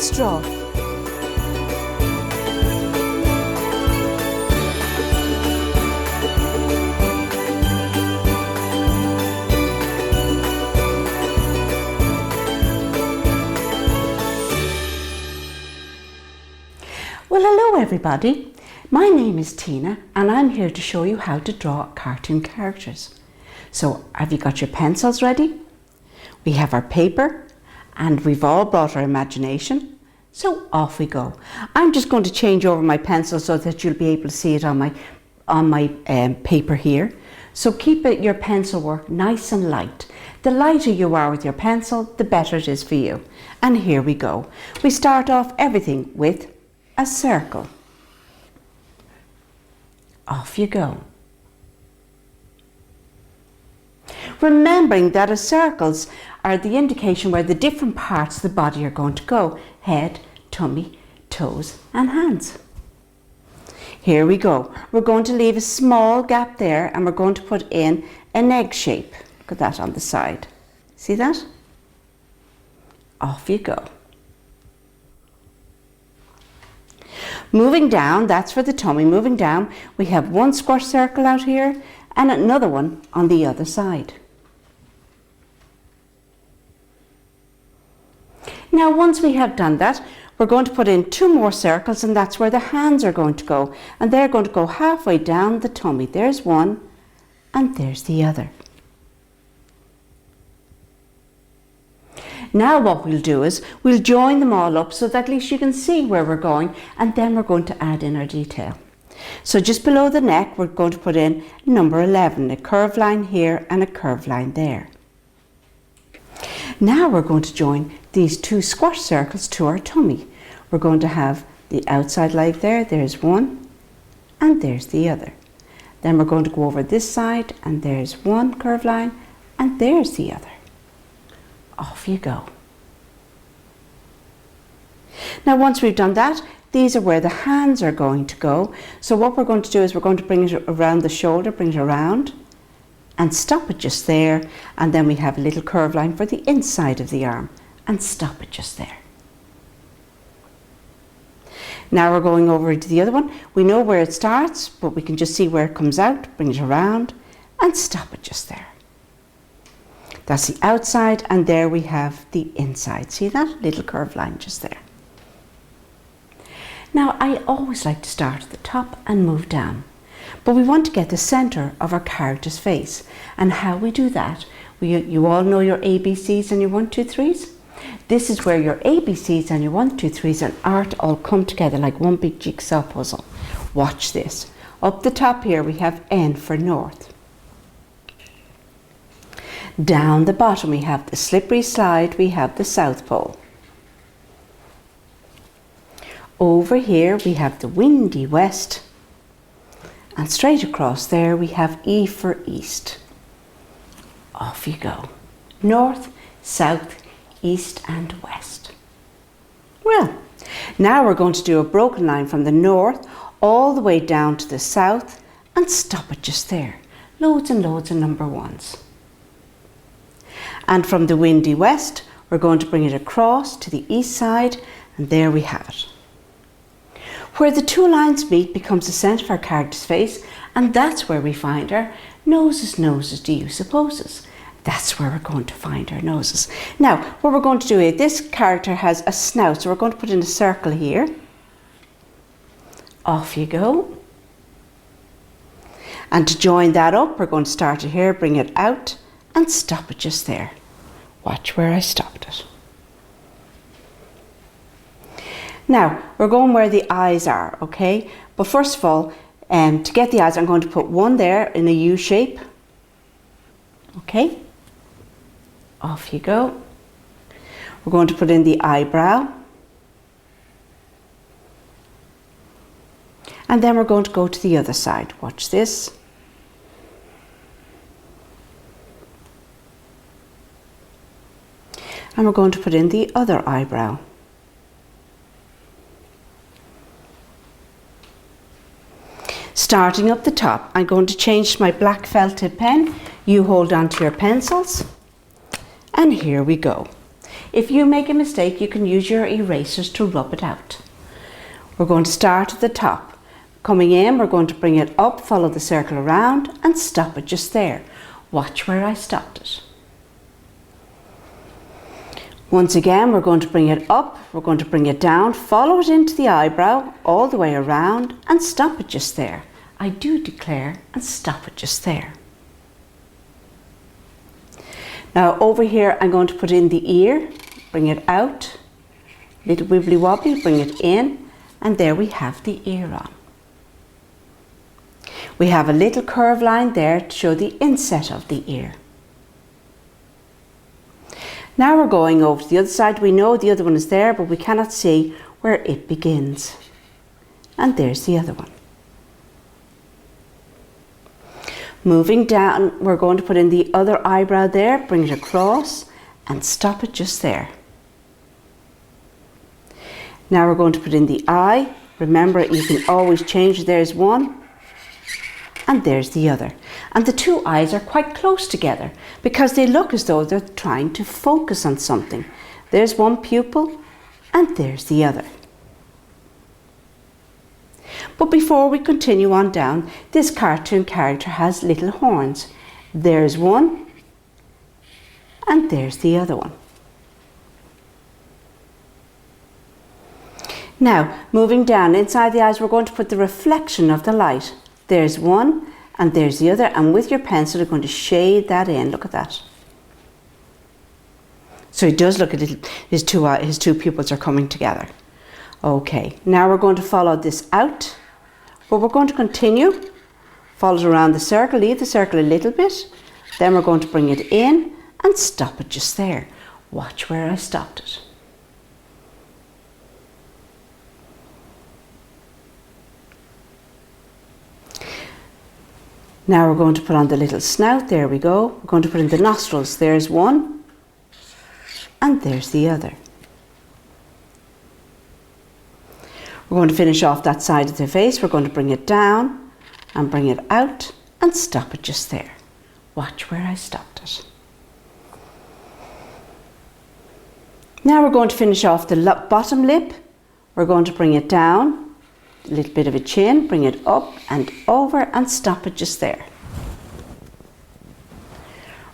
Let's draw. Well, hello everybody. My name is Tina and I'm here to show you how to draw cartoon characters. So, have you got your pencils ready? We have our paper and we've all brought our imagination. So off we go. I'm just going to change over my pencil so that you'll be able to see it on my paper here. So keep your pencil work nice and light. The lighter you are with your pencil, the better it is for you. And here we go. We start off everything with a circle. Off you go. Remembering that circles are the indication where the different parts of the body are going to go. Head, tummy, toes and hands. Here we go. We're going to leave a small gap there and we're going to put in an egg shape. Look at that on the side. See that? Off you go. Moving down, that's for the tummy. Moving down, we have one square circle out here and another one on the other side. Now, once we have done that, we're going to put in two more circles and that's where the hands are going to go. And they're going to go halfway down the tummy. There's one and there's the other. Now what we'll do is we'll join them all up so that at least you can see where we're going, and then we're going to add in our detail. So just below the neck we're going to put in number 11, a curved line here and a curved line there. Now we're going to join these two squash circles to our tummy. We're going to have the outside leg there, there's one and there's the other. Then we're going to go over this side and there's one curved line and there's the other. Off you go. Now once we've done that, these are where the hands are going to go. So what we're going to do is we're going to bring it around the shoulder, bring it around and stop it just there, and then we have a little curved line for the inside of the arm and stop it just there. Now we're going over to the other one. We know where it starts, but we can just see where it comes out, bring it around and stop it just there. That's the outside and there we have the inside. See that little curved line just there. Now I always like to start at the top and move down, but we want to get the center of our character's face, and how we do that, you all know your ABCs and your 1, 2, 3s. This is where your ABCs and your 1, 2, 3s and art all come together like one big jigsaw puzzle. Watch this. Up the top here we have N for north. Down the bottom we have the slippery slide, we have the South Pole. Over here we have the windy west, and straight across there we have E for east. Off you go. North, south, east and west. Well, now we're going to do a broken line from the north all the way down to the south and stop it just there. Loads and loads of number ones. And from the windy west, we're going to bring it across to the east side, and there we have it. Where the two lines meet becomes the centre of our character's face, and that's where we find our noses. Noses, do you supposes? That's where we're going to find our noses. Now, what we're going to do is, this character has a snout, so we're going to put in a circle here. Off you go. And to join that up, we're going to start it here, bring it out, and stop it just there. Watch where I stopped it. Now, we're going where the eyes are, okay? But first of all, to get the eyes, I'm going to put one there in a U shape. Okay? Off you go. We're going to put in the eyebrow. And then we're going to go to the other side. Watch this. And we're going to put in the other eyebrow. Starting up the top, I'm going to change my black felt tip pen. You hold on to your pencils, and here we go. If you make a mistake, you can use your erasers to rub it out. We're going to start at the top. Coming in, we're going to bring it up, follow the circle around and stop it just there. Watch where I stopped it. Once again, we're going to bring it up, we're going to bring it down, follow it into the eyebrow, all the way around and stop it just there. I do declare, and stop it just there. Now over here, I'm going to put in the ear, bring it out, little wibbly wobbly, bring it in, and there we have the ear on. We have a little curve line there to show the inset of the ear. Now we're going over to the other side. We know the other one is there, but we cannot see where it begins. And there's the other one. Moving down, we're going to put in the other eyebrow there, bring it across and stop it just there. Now we're going to put in the eye. Remember, you can always change. There's one and there's the other. And the two eyes are quite close together because they look as though they're trying to focus on something. There's one pupil and there's the other. But before we continue on down, this cartoon character has little horns. There's one and there's the other one. Now, moving down inside the eyes, we're going to put the reflection of the light. There's one and there's the other, and with your pencil you're going to shade that in. Look at that. So he does look a little, his two pupils are coming together. Okay, now we're going to follow this out, but we're going to continue. Follow it around the circle, leave the circle a little bit, then we're going to bring it in and stop it just there. Watch where I stopped it. Now we're going to put on the little snout, there we go. We're going to put in the nostrils, there's one and there's the other. We're going to finish off that side of the face. We're going to bring it down and bring it out and stop it just there. Watch where I stopped it. Now we're going to finish off the bottom lip. We're going to bring it down, a little bit of a chin, bring it up and over and stop it just there.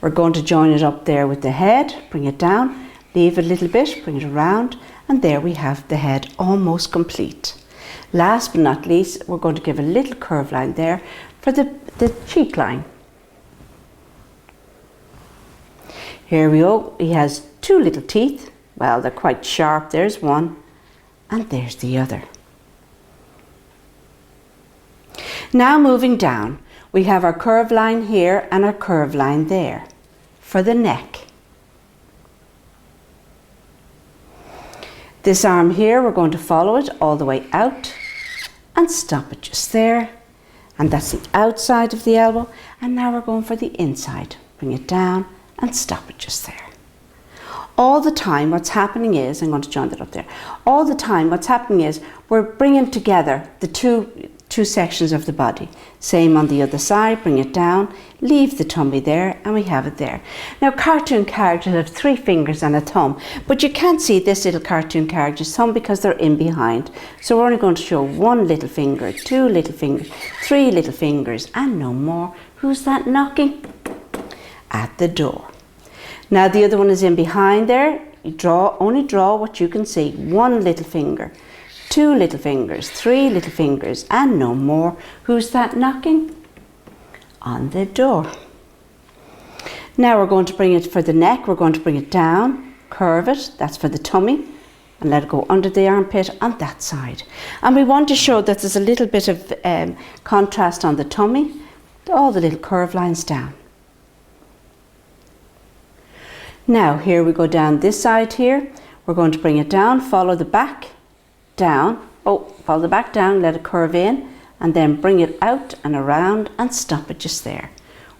We're going to join it up there with the head, bring it down, leave it a little bit, bring it around, and there we have the head almost complete. Last but not least, we're going to give a little curve line there for the cheek line. Here we go, he has two little teeth. Well, they're quite sharp. There's one and there's the other. Now moving down, we have our curve line here and our curve line there for the neck. This arm here, we're going to follow it all the way out and stop it just there. And that's the outside of the elbow. And now we're going for the inside. Bring it down and stop it just there. All the time what's happening is, I'm going to join that up there. All the time what's happening is we're bringing together the two sections of the body. Same on the other side, bring it down, leave the tummy there, and we have it there. Now cartoon characters have 3 fingers and a thumb, but you can't see this little cartoon character's thumb because they're in behind. So we're only going to show 1 little finger, 2 little fingers, 3 little fingers, and no more. Who's that knocking? At the door. Now the other one is in behind there. You only draw what you can see. 1 little finger, 2 little fingers, 3 little fingers, and no more. Who's that knocking? On the door. Now we're going to bring it for the neck. We're going to bring it down, curve it. That's for the tummy, and let it go under the armpit on that side. And we want to show that there's a little bit of contrast on the tummy. All the little curve lines down. Now here we go down this side here. We're going to bring it down, follow the back down. Follow the back down, let it curve in, and then bring it out and around and stop it just there.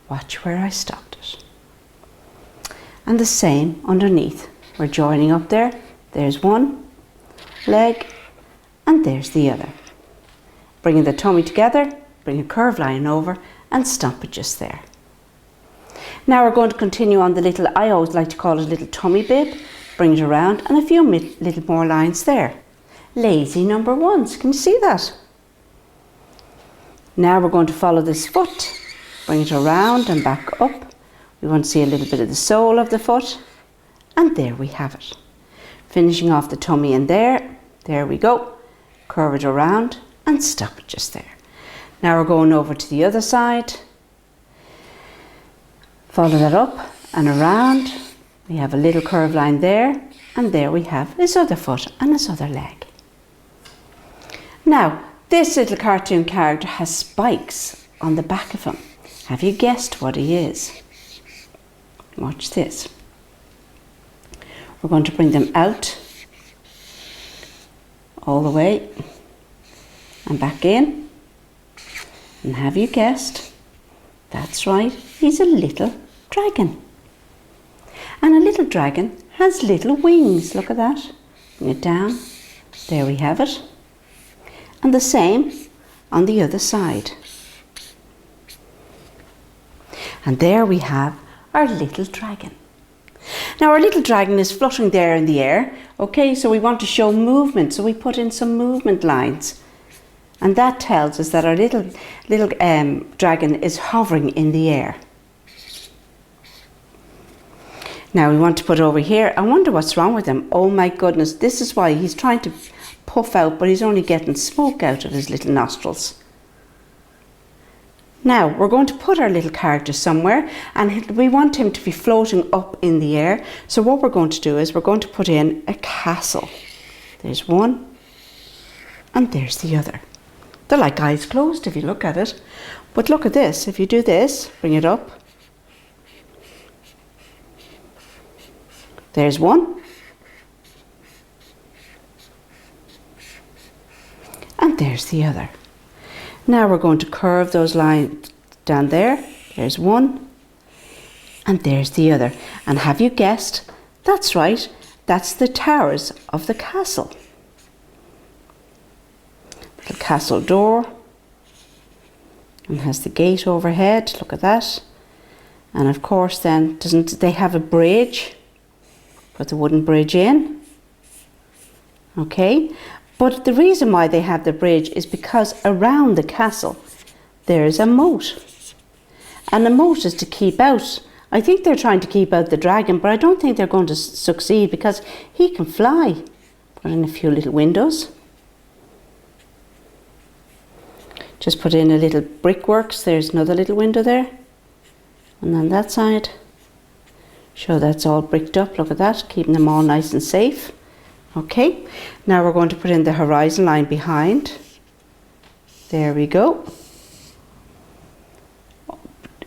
Watch where I stopped it. And the same underneath. We're joining up there. There's one leg and there's the other. Bringing the tummy together, bring a curve line over and stop it just there. Now we're going to continue on the little, I always like to call it a little tummy bib. bring it around, and a few little more lines there. Lazy number ones, can you see that? Now we're going to follow this foot, bring it around and back up. We want to see a little bit of the sole of the foot, and there we have it. Finishing off the tummy in there, there we go. Curve it around and stop it just there. Now we're going over to the other side. Follow that up and around. We have a little curved line there, and there we have his other foot and his other leg. Now, this little cartoon character has spikes on the back of him. Have you guessed what he is? Watch this. We're going to bring them out all the way and back in. And have you guessed? That's right, he's a little dragon. And a little dragon has little wings. Look at that. Bring it down. There we have it. And the same on the other side. And there we have our little dragon. Now our little dragon is fluttering there in the air. Okay, so we want to show movement, so we put in some movement lines. And that tells us that our little dragon is hovering in the air. Now we want to put over here. I wonder what's wrong with him. Oh my goodness, this is why he's trying to puff out, but he's only getting smoke out of his little nostrils. Now we're going to put our little character somewhere, and we want him to be floating up in the air. So what we're going to do is we're going to put in a castle. There's one, and there's the other. They're like eyes closed if you look at it. But look at this. If you do this, bring it up. There's one. And there's the other. Now we're going to curve those lines down there. There's one. And there's the other. And have you guessed? That's right. That's the towers of the castle. The castle door. And has the gate overhead. Look at that. And of course then, doesn't they have a bridge? Put the wooden bridge in. Okay. But the reason why they have the bridge is because around the castle there is a moat. And the moat is to keep out, I think they're trying to keep out the dragon, but I don't think they're going to succeed because he can fly. Put in a few little windows. Just put in a little brickworks. There's another little window there. And on that side. Show that's all bricked up. Look at that, keeping them all nice and safe. Okay, now we're going to put in the horizon line behind. There we go.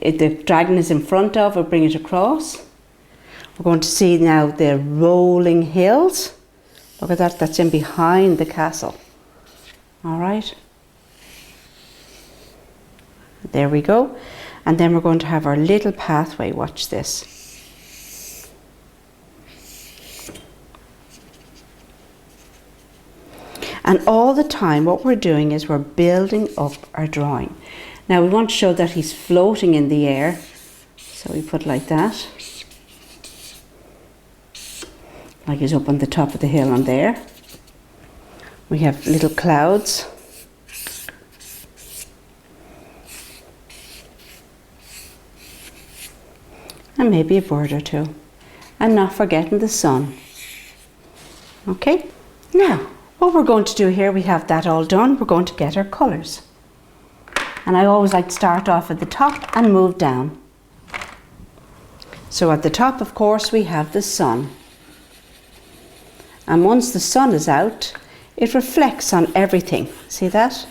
If the dragon is in front of, we'll bring it across. We're going to see now the rolling hills. Look at that, that's in behind the castle. All right. There we go. And then we're going to have our little pathway. Watch this. And all the time what we're doing is we're building up our drawing. Now we want to show that he's floating in the air. So we put like that. Like he's up on the top of the hill on there. We have little clouds. And maybe a bird or two. And not forgetting the sun. Okay, now what we're going to do here, we have that all done. We're going to get our colours. And I always like to start off at the top and move down. So at the top, of course, we have the sun. And once the sun is out, it reflects on everything. See that?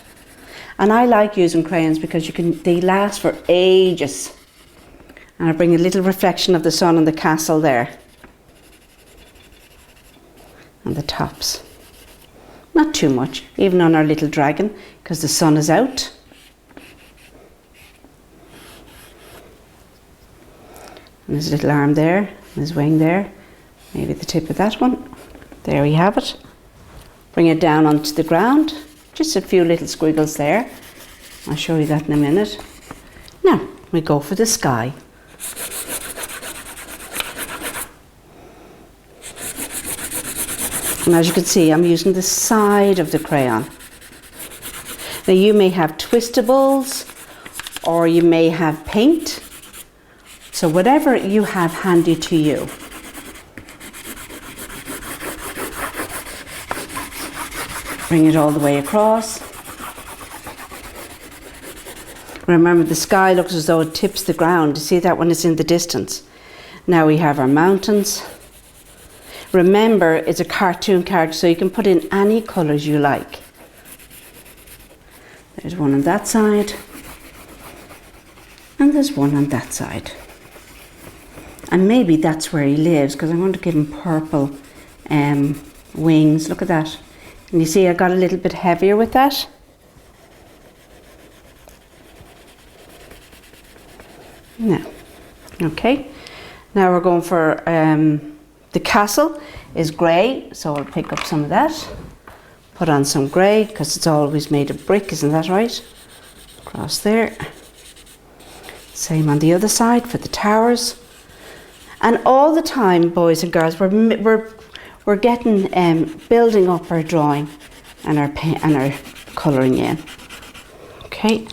And I like using crayons because they last for ages. And I bring a little reflection of the sun on the castle there. And the tops. Not too much, even on our little dragon, because the sun is out. And his little arm there, and his wing there. Maybe the tip of that one. There we have it. Bring it down onto the ground. Just a few little squiggles there. I'll show you that in a minute. Now, we go for the sky. And as you can see, I'm using the side of the crayon. Now you may have twistables or you may have paint. So whatever you have handy to you. Bring it all the way across. Remember, the sky looks as though it tips the ground. You see that when it's in the distance. Now we have our mountains. Remember, it's a cartoon character, so you can put in any colours you like. There's one on that side. And there's one on that side. And maybe that's where he lives, because I'm going to give him purple wings. Look at that. And you see I got a little bit heavier with that. Now, okay. Now we're going for the castle is grey, so I'll pick up some of that. Put on some grey, because it's always made of brick, isn't that right? Across there. Same on the other side for the towers. And all the time, boys and girls, we're getting building up our drawing and our colouring in. Okay.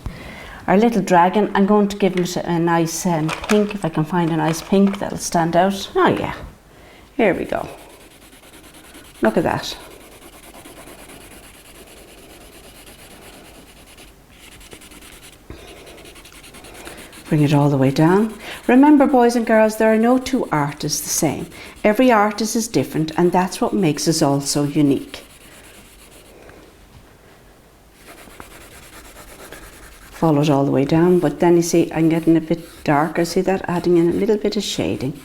Our little dragon, I'm going to give it a nice pink, if I can find a nice pink that'll stand out. Oh yeah, here we go. Look at that. Bring it all the way down. Remember, boys and girls, there are no two artists the same. Every artist is different, and that's what makes us all so unique. Follow it all the way down, but then you see I'm getting a bit darker. See that? Adding in a little bit of shading.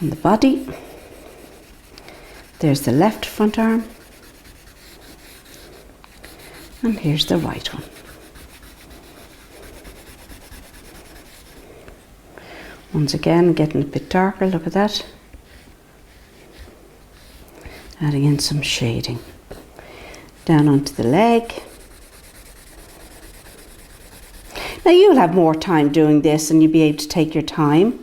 On the body, there's the left front arm, and here's the right one. Once again, getting a bit darker. Look at that. Adding in some shading. Down onto the leg. Now you'll have more time doing this and you'll be able to take your time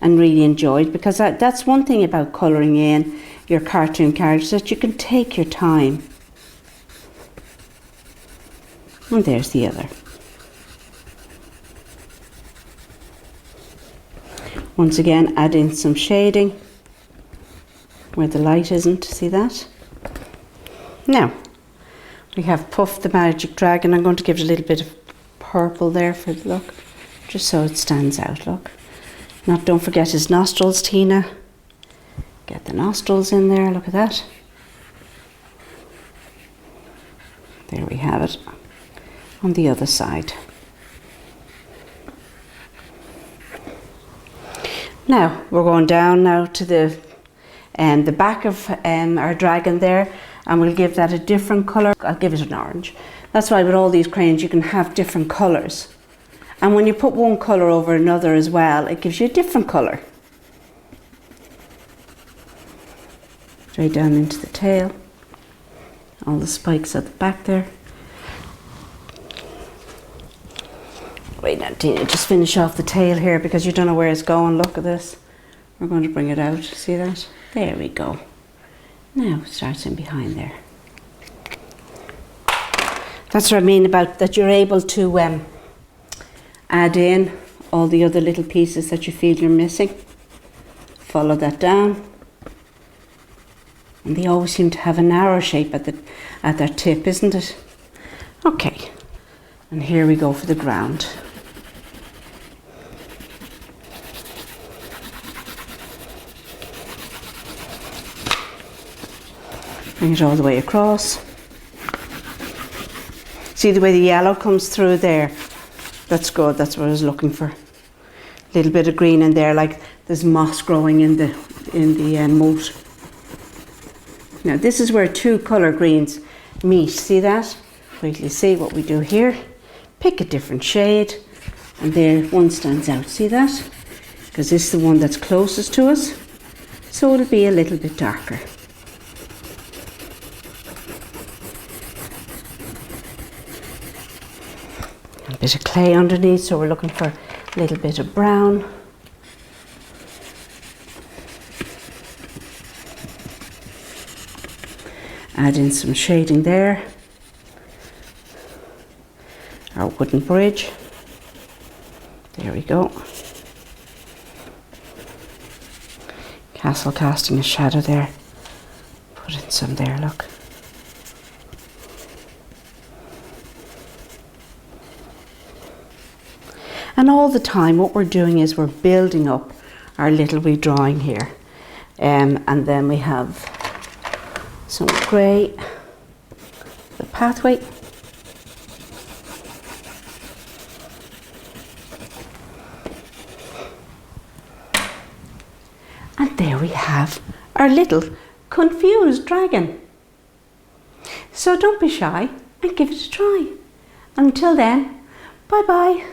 and really enjoy it, because that's one thing about colouring in your cartoon characters, that you can take your time. And there's the other. Once again, add in some shading where the light isn't, see that? Now, we have Puff the Magic Dragon. I'm going to give it a little bit of purple there for the look, just so it stands out, look. Now, don't forget his nostrils, Tina. Get the nostrils in there, look at that. There we have it. On the other side. Now, we're going down now to the back of our dragon there. And we'll give that a different colour. I'll give it an orange. That's why with all these crayons you can have different colours. And when you put one colour over another as well, it gives you a different colour. Straight down into the tail. All the spikes at the back there. Wait now, Tina, just finish off the tail here because you don't know where it's going. Look at this. We're going to bring it out. See that? There we go. Now it starts in behind there. That's what I mean about that you're able to add in all the other little pieces that you feel you're missing. Follow that down. And they always seem to have a narrow shape at their tip, isn't it? Okay. And here we go for the ground. Bring it all the way across. See the way the yellow comes through there? That's good, that's what I was looking for. A little bit of green in there, like there's moss growing in the moat. Now this is where two colour greens meet, see that? Wait till you see what we do here. Pick a different shade, and there one stands out, see that? Because this is the one that's closest to us, so it'll be a little bit darker. A bit of clay underneath, so we're looking for a little bit of brown. Add in some shading there. Our wooden bridge. There we go. Castle casting a shadow there. Put in some there, look. And all the time what we're doing is we're building up our little wee drawing here. And then we have some grey, the pathway. And there we have our little confused dragon. So don't be shy and give it a try. Until then, bye bye.